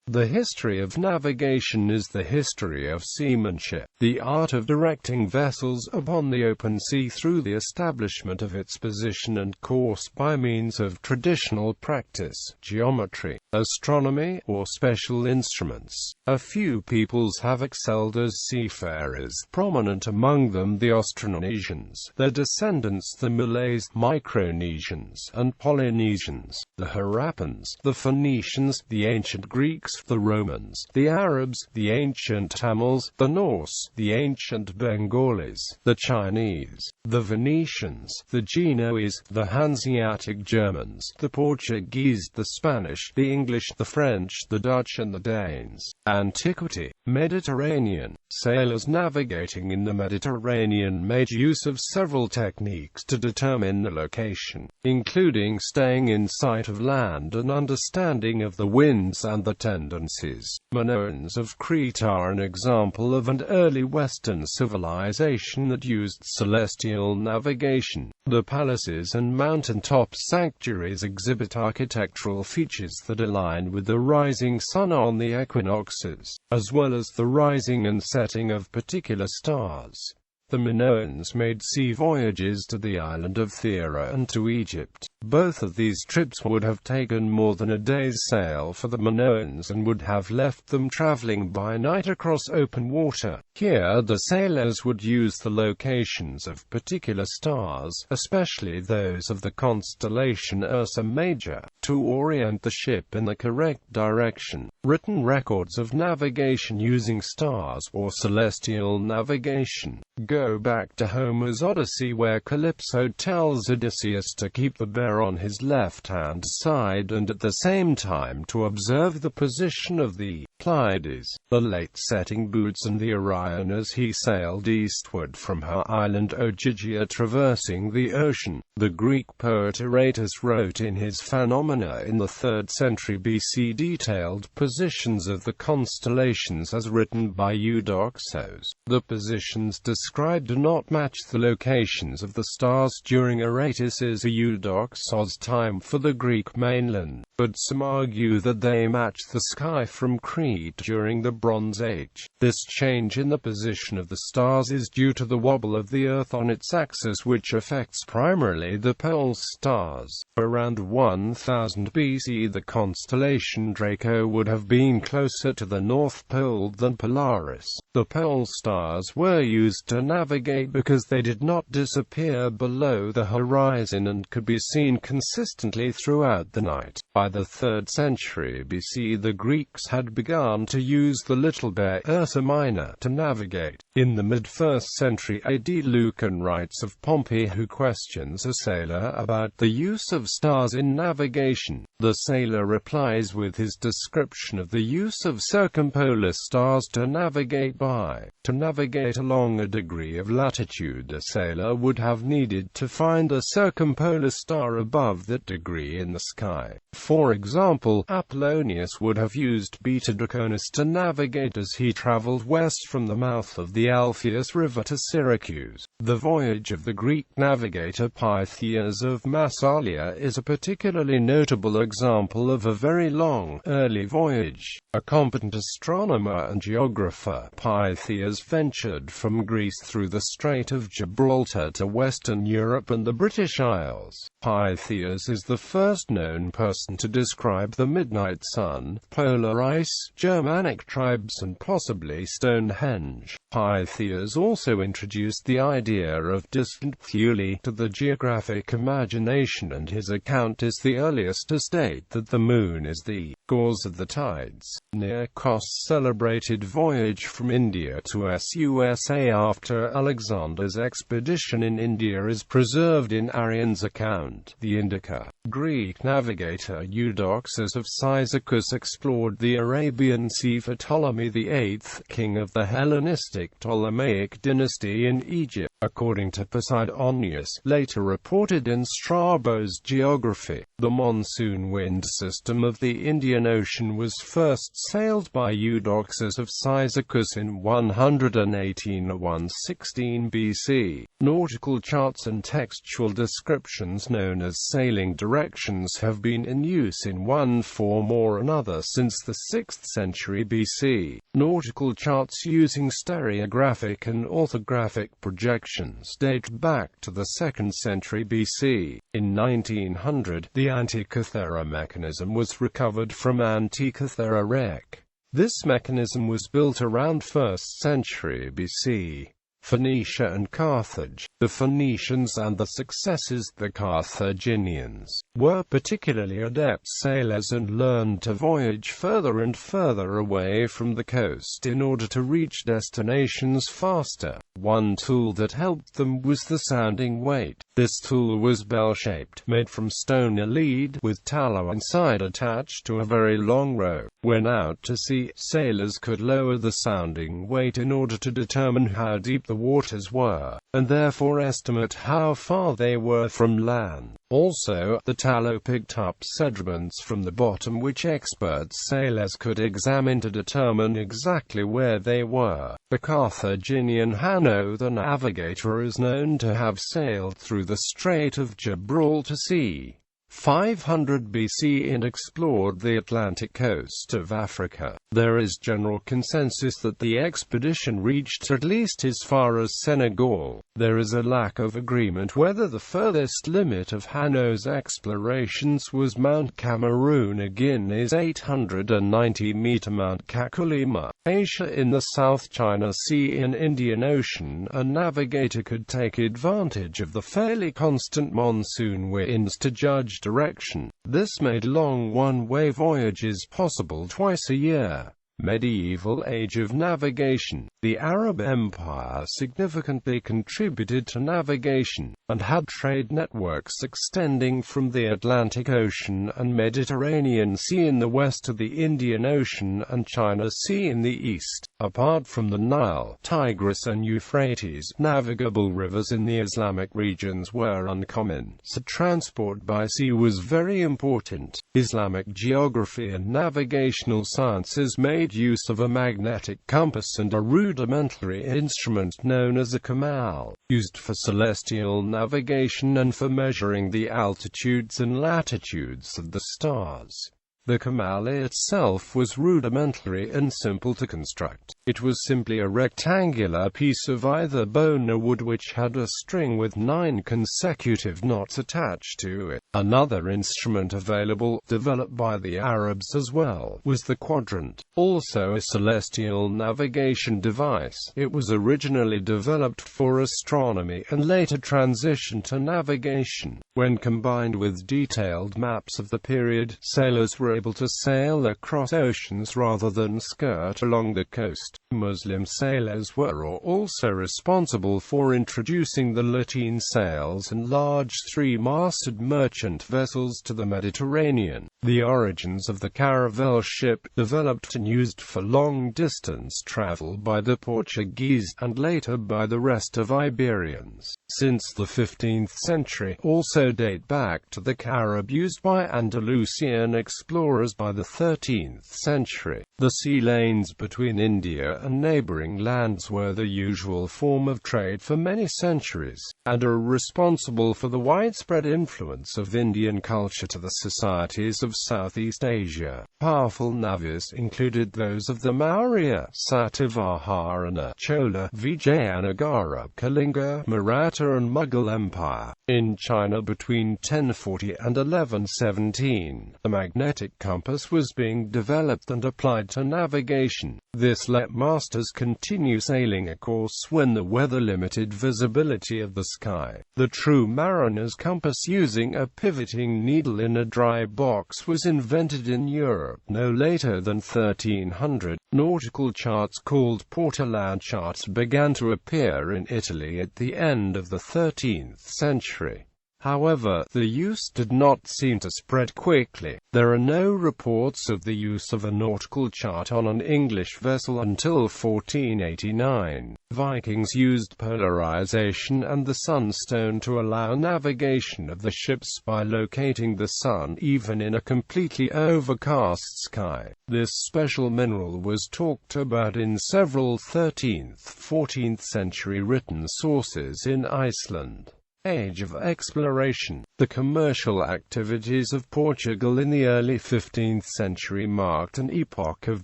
The history of navigation is the history of seamanship, the art of directing vessels upon the open sea through the establishment of its position and course by means of traditional practice, geometry, astronomy, or special instruments. A few peoples have excelled as seafarers, prominent among them the Austronesians, their descendants the Malays, Micronesians, and Polynesians, the Harappans, the Phoenicians, the ancient Greeks, the Romans, the Arabs, the ancient Tamils, the Norse, the ancient Bengalis, the Chinese, the Venetians, the Genoese, the Hanseatic Germans, the Portuguese, the Spanish, the English, the French, the Dutch and the Danes. Antiquity. Mediterranean. Sailors navigating in the Mediterranean made use of several techniques to determine the location, including staying in sight of land and understanding of the winds and the tendencies. Minoans of Crete are an example of an early Western civilization that used celestial navigation. The palaces and mountaintop sanctuaries exhibit architectural features that align with the rising sun on the equinoxes, as well as the rising and setting of particular stars. The Minoans made sea voyages to the island of Thera and to Egypt. Both of these trips would have taken more than a day's sail for the Minoans and would have left them traveling by night across open water. Here the sailors would use the locations of particular stars, especially those of the constellation Ursa Major, to orient the ship in the correct direction. Written records of navigation using stars or celestial navigation go back to Homer's Odyssey, where Calypso tells Odysseus to keep the bear on his left-hand side and at the same time to observe the position of the Pleiades, the late-setting Bootes and the Orion as he sailed eastward from her island Ogygia, traversing the ocean. The Greek poet Aratus wrote in his Phenomena in the 3rd century BC detailed positions of the constellations as written by Eudoxos. The positions described do not match the locations of the stars during Aratus's Eudoxos' time for the Greek mainland, but some argue that they match the sky from Crete during the Bronze Age. This change in the position of the stars is due to the wobble of the Earth on its axis, which affects primarily the pole stars. Around 1000 BC, the constellation Draco would have been closer to the North Pole than Polaris. The pole stars were used to navigate because they did not disappear below the horizon and could be seen consistently throughout the night. By the 3rd century BC, the Greeks had begun to use the Little Bear Ursa Minor to navigate. In the mid-1st century AD, Lucan writes of Pompey, who questions a sailor about the use of stars in navigation. The sailor replies with his description of the use of circumpolar stars to navigate by. To navigate along a degree of latitude, a sailor would have needed to find a circumpolar star above that degree in the sky. For example, Apollonius would have used Beta Draconis to navigate as he traveled west from the mouth of the Alpheus River to Syracuse. The voyage of the Greek navigator Pytheas of Massalia is a particularly notable example of a very long, early voyage. A competent astronomer and geographer, Pytheas ventured from Greece through the Strait of Gibraltar to Western Europe and the British Isles. Pytheas is the first known person to describe the midnight sun, polar ice, Germanic tribes and possibly Stonehenge. Pytheas also introduced the idea of distant Thule to the geographic imagination, and his account is the earliest to state that the moon is the cause of the tides. Nikos' celebrated voyage from India to Susa after Alexander's expedition in India is preserved in Arrian's account, the Indica. Greek navigator Eudoxus of Cyzicus explored the Arabian Sea for Ptolemy VIII, king of the Hellenistic Ptolemaic dynasty in Egypt. According to Posidonius, later reported in Strabo's geography, the monsoon wind system of the Indian Indian Ocean was first sailed by Eudoxus of Cyzicus in 118 or 116 BC. Nautical charts and textual descriptions known as sailing directions have been in use in one form or another since the 6th century BC. Nautical charts using stereographic and orthographic projections date back to the 2nd century BC. In 1900, the Antikythera mechanism was recovered from Antikythera wreck. This mechanism was built around 1st century BC. Phoenicia and Carthage. The Phoenicians and the successors, the Carthaginians, were particularly adept sailors and learned to voyage further and further away from the coast in order to reach destinations faster. One tool that helped them was the sounding weight. This tool was bell-shaped, made from stone lead, with tallow inside attached to a very long rope. When out to sea, sailors could lower the sounding weight in order to determine how deep the waters were, and therefore estimate how far they were from land. Also, the tallow picked up sediments from the bottom which expert sailors could examine to determine exactly where they were. The Carthaginian Hanno the Navigator is known to have sailed through the Strait of Gibraltar c. 500 BC and explored the Atlantic coast of Africa. There is general consensus that the expedition reached at least as far as Senegal. There is a lack of agreement whether the furthest limit of Hanno's explorations was Mount Cameroon a Guinea's 890-meter Mount Kakulima. Asia in the South China Sea and Indian Ocean. A navigator could take advantage of the fairly constant monsoon winds to judge direction. This made long one-way voyages possible twice a year. Medieval age of navigation. The Arab Empire significantly contributed to navigation, and had trade networks extending from the Atlantic Ocean and Mediterranean Sea in the west to the Indian Ocean and China Sea in the east. Apart from the Nile, Tigris and Euphrates, navigable rivers in the Islamic regions were uncommon, so transport by sea was very important. Islamic geography and navigational sciences made use of a magnetic compass and a rudimentary instrument known as a kamal, used for celestial navigation and for measuring the altitudes and latitudes of the stars. The kamal itself was rudimentary and simple to construct. It was simply a rectangular piece of either bone or wood which had a string with 9 consecutive knots attached to it. Another instrument available, developed by the Arabs as well, was the quadrant, also a celestial navigation device. It was originally developed for astronomy and later transitioned to navigation. When combined with detailed maps of the period, sailors were able to sail across oceans rather than skirt along the coast. Muslim sailors were also responsible for introducing the lateen sails and large 3-masted merchant vessels to the Mediterranean. The origins of the caravel ship, developed and used for long-distance travel by the Portuguese, and later by the rest of Iberians, since the 15th century, also date back to the Carib used by Andalusian explorers by the 13th century. The sea lanes between India and neighboring lands were the usual form of trade for many centuries, and are responsible for the widespread influence of Indian culture to the societies of Southeast Asia. Powerful navies included those of the Maurya, Satavaharana, Chola, Vijayanagara, Kalinga, Maratha and Mughal Empire. In China between 1040 and 1117, the magnetic compass was being developed and applied to navigation. This let masters continue sailing a course when the weather limited visibility of the sky. The true mariner's compass using a pivoting needle in a dry box was invented in Europe no later than 1300. Nautical charts called portolan charts began to appear in Italy at the end of the 13th century. However, the use did not seem to spread quickly. There are no reports of the use of a nautical chart on an English vessel until 1489. Vikings used polarization and the sunstone to allow navigation of the ships by locating the sun even in a completely overcast sky. This special mineral was talked about in several 13th–14th century written sources in Iceland. Age of exploration. The commercial activities of Portugal in the early 15th century marked an epoch of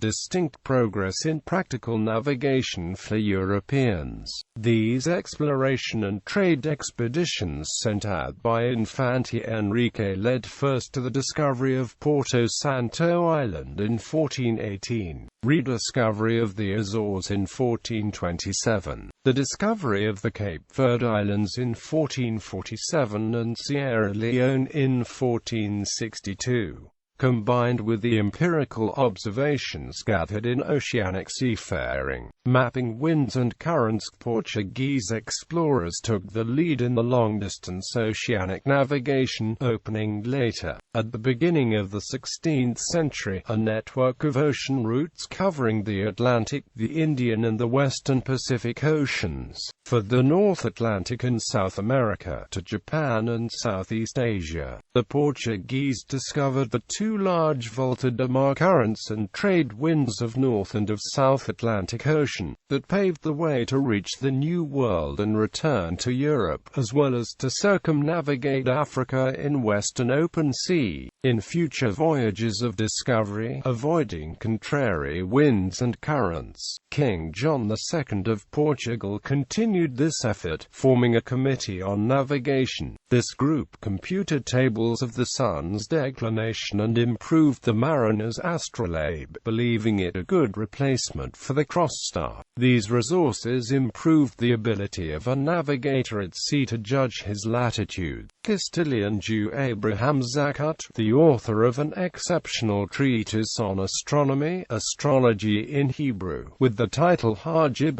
distinct progress in practical navigation for Europeans. These exploration and trade expeditions sent out by Infante Enrique led first to the discovery of Porto Santo Island in 1418, rediscovery of the Azores in 1427, the discovery of the Cape Verde Islands in 1447 and Sierra Leone in 1462. Combined with the empirical observations gathered in oceanic seafaring, mapping winds and currents, Portuguese explorers took the lead in the long-distance oceanic navigation, opening later, at the beginning of the 16th century, a network of ocean routes covering the Atlantic, the Indian and the Western Pacific Oceans, for the North Atlantic and South America, to Japan and Southeast Asia. The Portuguese discovered the two large Volta de Mar currents and trade winds of North and of South Atlantic Ocean, that paved the way to reach the New World and return to Europe, as well as to circumnavigate Africa in western open sea. In future voyages of discovery, avoiding contrary winds and currents, King John II of Portugal continued this effort, forming a committee on navigation. This group computed tables of the sun's declination and improved the mariner's astrolabe, believing it a good replacement for the cross star. These resources improved the ability of a navigator at sea to judge his latitude. Castilian Jew Abraham Zakat, the author of an exceptional treatise on astronomy, astrology in Hebrew, with the title Hajib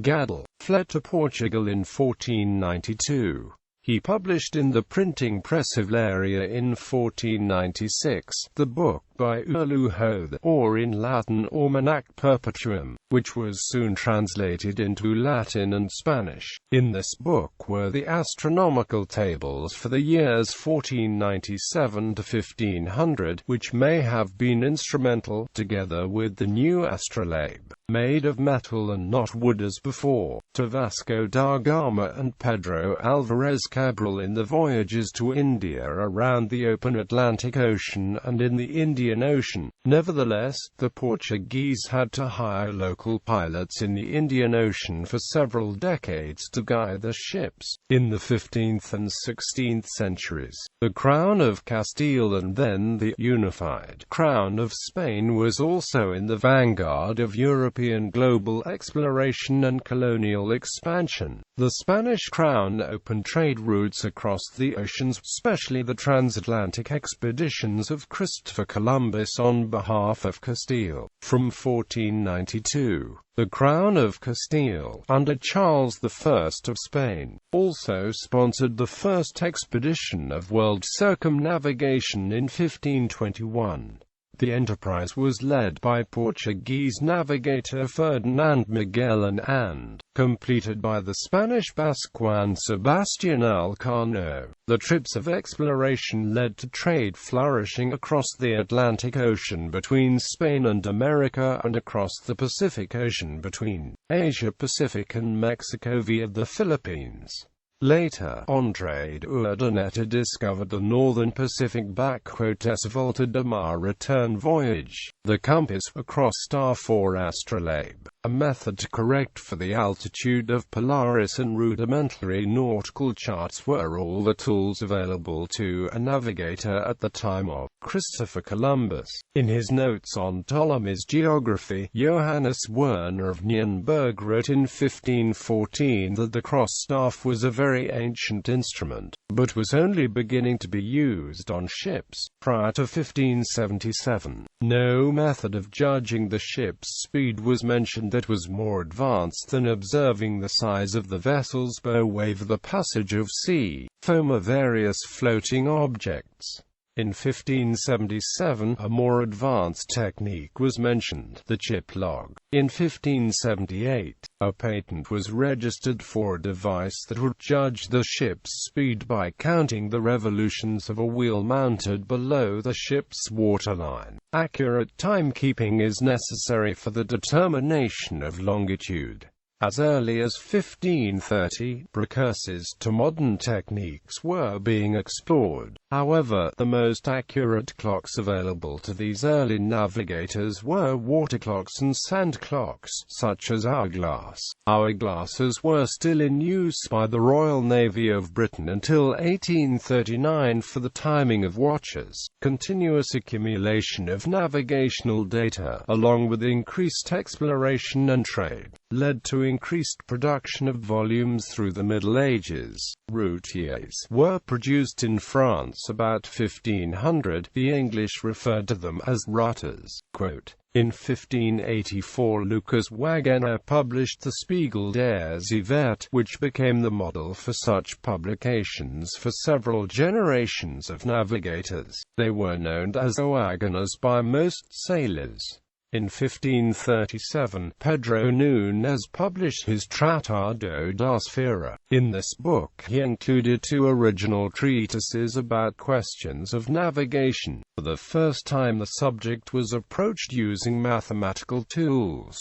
Gadol, fled to Portugal in 1492. He published in the printing press of Leiria in 1496, the book by Uluho, or in Latin Almanac Perpetuum, which was soon translated into Latin and Spanish. In this book were the astronomical tables for the years 1497 to 1500, which may have been instrumental, together with the new astrolabe, made of metal and not wood as before, to Vasco da Gama and Pedro Alvarez Cabral in the voyages to India around the open Atlantic Ocean and in the Indian Ocean. Nevertheless, the Portuguese had to hire local pilots in the Indian Ocean for several decades to guide the ships. In the 15th and 16th centuries, the Crown of Castile and then the unified Crown of Spain was also in the vanguard of European global exploration and colonial expansion. The Spanish Crown opened trade routes across the oceans, especially the transatlantic expeditions of Christopher Columbus on behalf of Castile. From 1492, the Crown of Castile, under Charles I of Spain, also sponsored the first expedition of world circumnavigation in 1521. The enterprise was led by Portuguese navigator Ferdinand Magellan and completed by the Spanish Basque Juan Sebastián Elcano. The trips of exploration led to trade flourishing across the Atlantic Ocean between Spain and America and across the Pacific Ocean between Asia-Pacific and Mexico via the Philippines. Later, André de Urdaneta discovered the Northern Pacific Volta de Mar return voyage, the compass, across star 4 astrolabe, a method to correct for the altitude of Polaris, and rudimentary nautical charts were all the tools available to a navigator at the time of Christopher Columbus. In his notes on Ptolemy's geography, Johannes Werner of Nuremberg wrote in 1514 that the cross staff was a very ancient instrument, but was only beginning to be used on ships. Prior to 1577, no method of judging the ship's speed was mentioned that was more advanced than observing the size of the vessel's bow wave, the passage of sea, foam, or various floating objects. In 1577, a more advanced technique was mentioned, the chip log. In 1578, a patent was registered for a device that would judge the ship's speed by counting the revolutions of a wheel mounted below the ship's waterline. Accurate timekeeping is necessary for the determination of longitude. As early as 1530, precursors to modern techniques were being explored. However, the most accurate clocks available to these early navigators were water clocks and sand clocks, such as hourglass. Hourglasses were still in use by the Royal Navy of Britain until 1839 for the timing of watches. Continuous accumulation of navigational data, along with increased exploration and trade, led to increased production of volumes through the Middle Ages. Routiers were produced in France about 1500. The English referred to them as routers. Quote, in 1584 Lucas Wagener published the Spiegel des Yvert, which became the model for such publications for several generations of navigators. They were known as Wageners by most sailors. In 1537, Pedro Nunes published his Tratado da Esfera. In this book, he included two original treatises about questions of navigation. For the first time, the subject was approached using mathematical tools.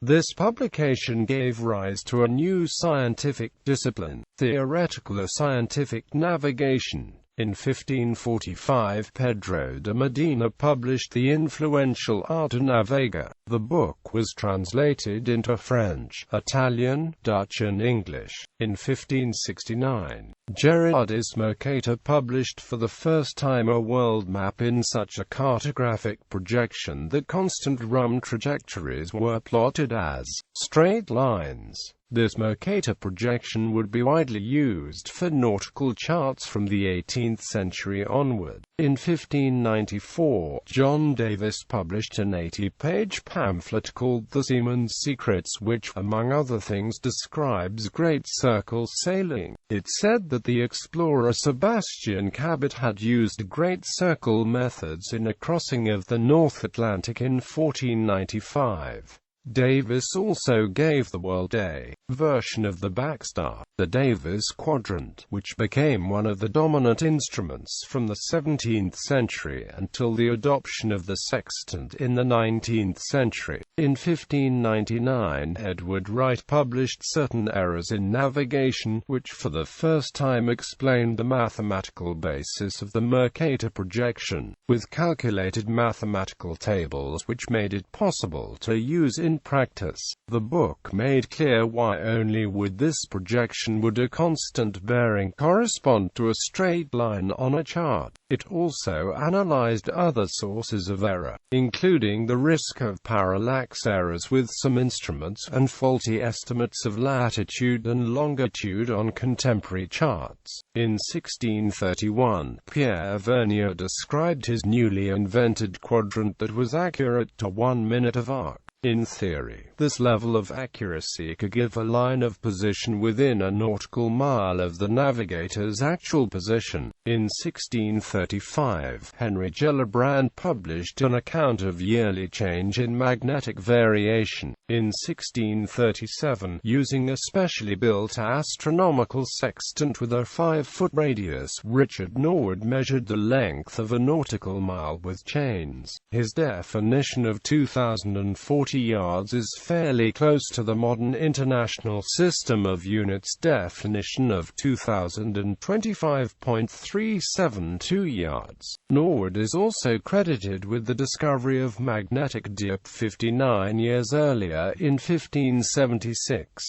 This publication gave rise to a new scientific discipline, theoretical or scientific navigation. In 1545, Pedro de Medina published the influential Arte Navegar. The book was translated into French, Italian, Dutch and English. In 1569, Gerardus Mercator published for the first time a world map in such a cartographic projection that constant rhumb trajectories were plotted as straight lines. This Mercator projection would be widely used for nautical charts from the 18th century onward. In 1594, John Davis published an 80-page pamphlet called The Seaman's Secrets, which, among other things, describes great circle sailing. It said that the explorer Sebastian Cabot had used great circle methods in a crossing of the North Atlantic in 1495. Davis also gave the world-day version of the backstar, the Davis quadrant, which became one of the dominant instruments from the 17th century until the adoption of the sextant in the 19th century. In 1599, Edward Wright published Certain Errors in Navigation, which for the first time explained the mathematical basis of the Mercator projection, with calculated mathematical tables which made it possible to use in practice. The book made clear why only with this projection would a constant bearing correspond to a straight line on a chart. It also analyzed other sources of error, including the risk of parallax errors with some instruments and faulty estimates of latitude and longitude on contemporary charts. In 1631, Pierre Vernier described his newly invented quadrant that was accurate to 1 minute of arc. In theory, this level of accuracy could give a line of position within a nautical mile of the navigator's actual position. In 1635, Henry Gellibrand published an account of yearly change in magnetic variation. In 1637, using a specially built astronomical sextant with a 5-foot radius, Richard Norwood measured the length of a nautical mile with chains. His definition of 2,040 yards is fairly close to the modern International System of Units definition of 2,025.372 yards. Norwood is also credited with the discovery of magnetic dip 59 years earlier, in 1576.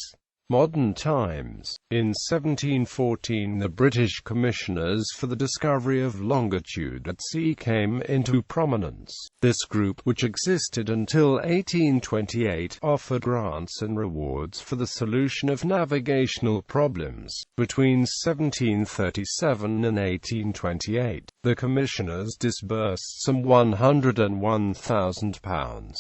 Modern times. In 1714, the British Commissioners for the Discovery of Longitude at Sea came into prominence. This group, which existed until 1828, offered grants and rewards for the solution of navigational problems. Between 1737 and 1828, the Commissioners disbursed some £101,000.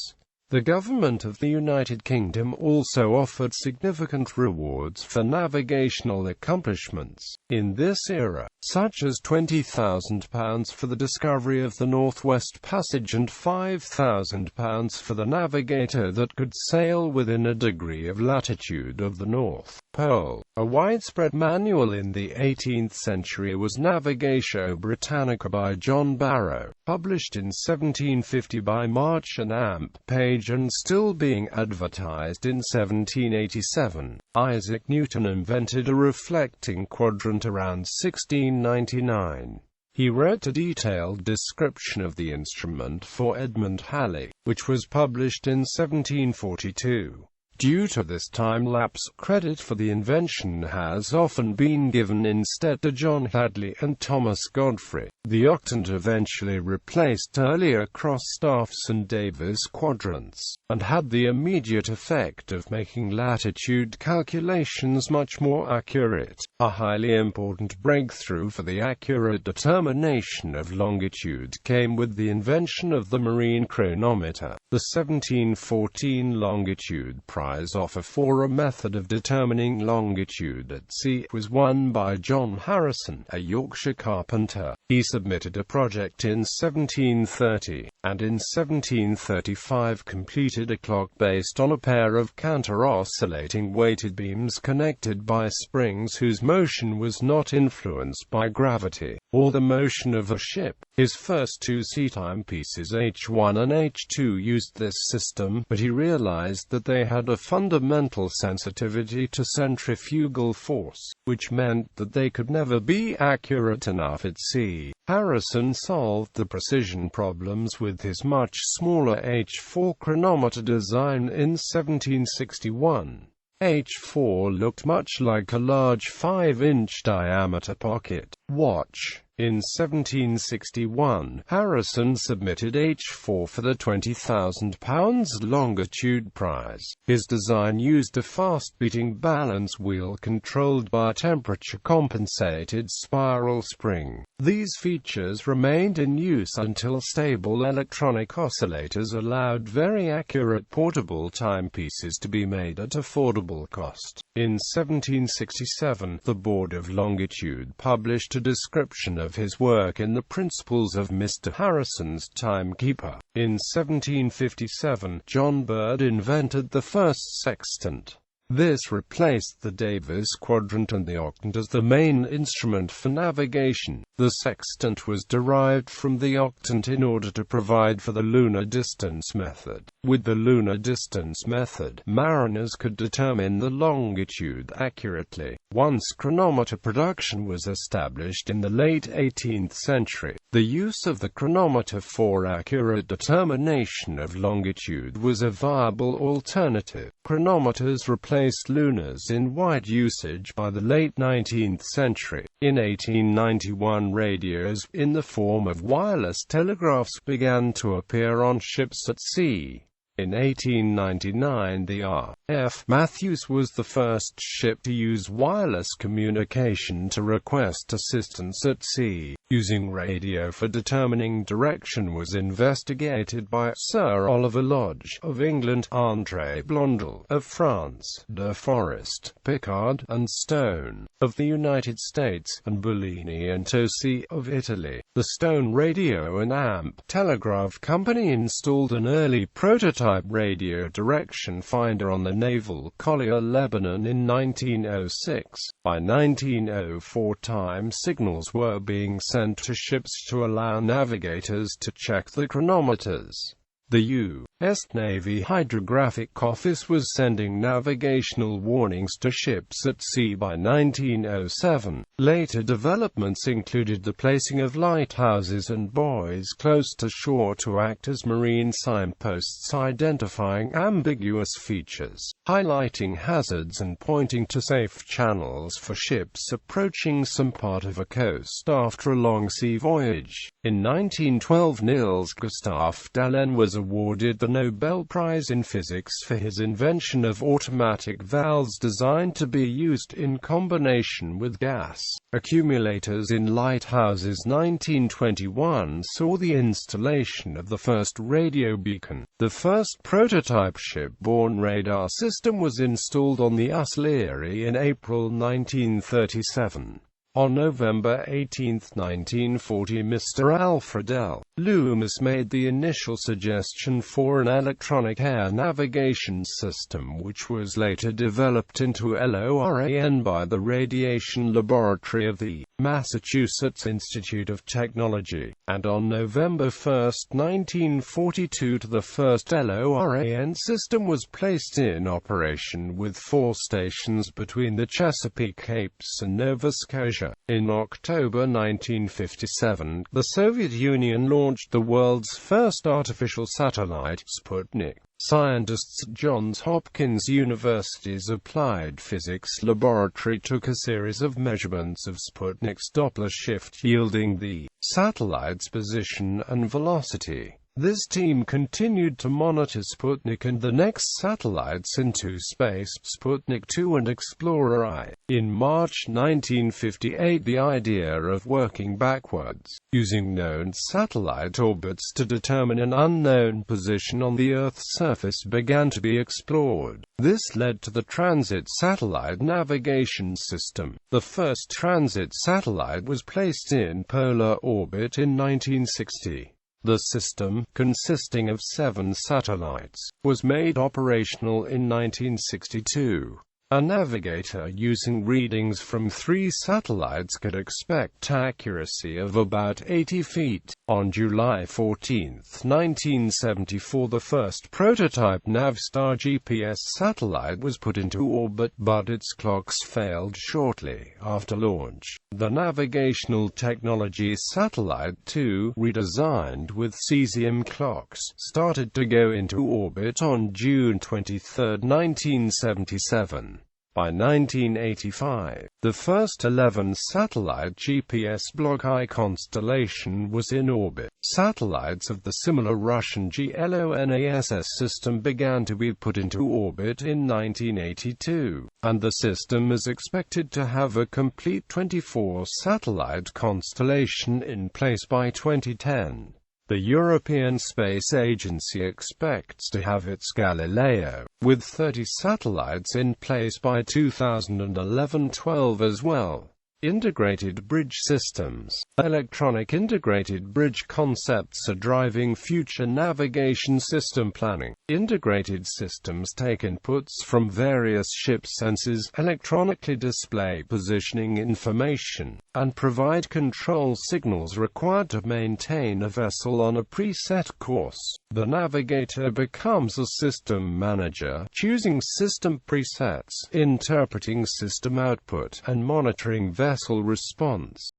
The government of the United Kingdom also offered significant rewards for navigational accomplishments in this era, such as £20,000 for the discovery of the Northwest Passage and £5,000 for the navigator that could sail within a degree of latitude of the North Pole. A widespread manual in the 18th century was Navigatio Britannica by John Barrow, published in 1750 by March and Amp Page and still being advertised in 1787. Isaac Newton invented a reflecting quadrant around 1699. He wrote a detailed description of the instrument for Edmund Halley, which was published in 1742. Due to this time lapse, credit for the invention has often been given instead to John Hadley and Thomas Godfrey. The octant eventually replaced earlier cross-staffs and Davis quadrants, and had the immediate effect of making latitude calculations much more accurate. A highly important breakthrough for the accurate determination of longitude came with the invention of the marine chronometer. The 1714 longitude prize offer for a method of determining longitude at sea was won by John Harrison, a Yorkshire carpenter. He submitted a project in 1730, and in 1735 completed a clock based on a pair of counter-oscillating weighted beams connected by springs whose motion was not influenced by gravity, or the motion of a ship. His first two sea timepieces H1 and H2 used this system, but he realized that they had a fundamental sensitivity to centrifugal force, which meant that they could never be accurate enough at sea. Harrison solved the precision problems with his much smaller H4 chronometer design in 1761. H4 looked much like a large 5-inch diameter pocket watch. In 1761, Harrison submitted H4 for the £20,000 longitude prize. His design used a fast-beating balance wheel controlled by a temperature-compensated spiral spring. These features remained in use until stable electronic oscillators allowed very accurate portable timepieces to be made at affordable cost. In 1767, the Board of Longitude published a description of his work in the Principles of Mr. Harrison's Timekeeper. In 1757, John Bird invented the first sextant. This replaced the Davis quadrant and the octant as the main instrument for navigation. The sextant was derived from the octant in order to provide for the lunar distance method. With the lunar distance method, mariners could determine the longitude accurately. Once chronometer production was established in the late 18th century, the use of the chronometer for accurate determination of longitude was a viable alternative. Chronometers replaced lunars in wide usage by the late 19th century. In 1891, radios, in the form of wireless telegraphs, began to appear on ships at sea. In 1899, the R.F. Matthews was the first ship to use wireless communication to request assistance at sea. Using radio for determining direction was investigated by Sir Oliver Lodge of England, André Blondel of France, De Forest, Piccard, and Stone of the United States, and Bellini and Tosi of Italy. The Stone Radio and Amp Telegraph Company installed an early prototype radio direction finder on the naval collier Lebanon in 1906. By 1904, time signals were being sent to ships to allow navigators to check the chronometers. The U.S. Navy Hydrographic Office was sending navigational warnings to ships at sea by 1907. Later developments included the placing of lighthouses and buoys close to shore to act as marine signposts identifying ambiguous features, highlighting hazards and pointing to safe channels for ships approaching some part of a coast after a long sea voyage. In 1912, Niels Gustaf Dahlen was awarded the Nobel Prize in Physics for his invention of automatic valves designed to be used in combination with gas accumulators in lighthouses. 1921 saw the installation of the first radio beacon. The first prototype ship-borne radar system was installed on the Usleary in April 1937. On November 18, 1940, Mr. Alfred L. Loomis made the initial suggestion for an electronic air navigation system, which was later developed into LORAN by the Radiation Laboratory of the Massachusetts Institute of Technology, and on November 1, 1942, the first LORAN system was placed in operation with 4 stations between the Chesapeake Capes and Nova Scotia. In October 1957, the Soviet Union launched the world's first artificial satellite, Sputnik. Scientists at Johns Hopkins University's Applied Physics Laboratory took a series of measurements of Sputnik's Doppler shift, yielding the satellite's position and velocity. This team continued to monitor Sputnik and the next satellites into space, Sputnik 2 and Explorer I. In March 1958, the idea of working backwards, using known satellite orbits to determine an unknown position on the Earth's surface, began to be explored. This led to the Transit Satellite Navigation System. The first transit satellite was placed in polar orbit in 1960. The system, consisting of 7 satellites, was made operational in 1962. A navigator using readings from 3 satellites could expect accuracy of about 80 feet. On July 14, 1974, the first prototype Navstar GPS satellite was put into orbit, but its clocks failed shortly after launch. The Navigational Technologies Satellite 2, redesigned with cesium clocks, started to go into orbit on June 23, 1977. By 1985, the first 11-satellite GPS Block I constellation was in orbit. Satellites of the similar Russian GLONASS system began to be put into orbit in 1982, and the system is expected to have a complete 24-satellite constellation in place by 2010. The European Space Agency expects to have its Galileo, with 30 satellites in place by 2011-12 as well. Integrated bridge systems. Electronic integrated bridge concepts are driving future navigation system planning. Integrated systems take inputs from various ship sensors, electronically display positioning information, and provide control signals required to maintain a vessel on a preset course. The navigator becomes a system manager, choosing system presets, interpreting system output, and monitoring vessel response.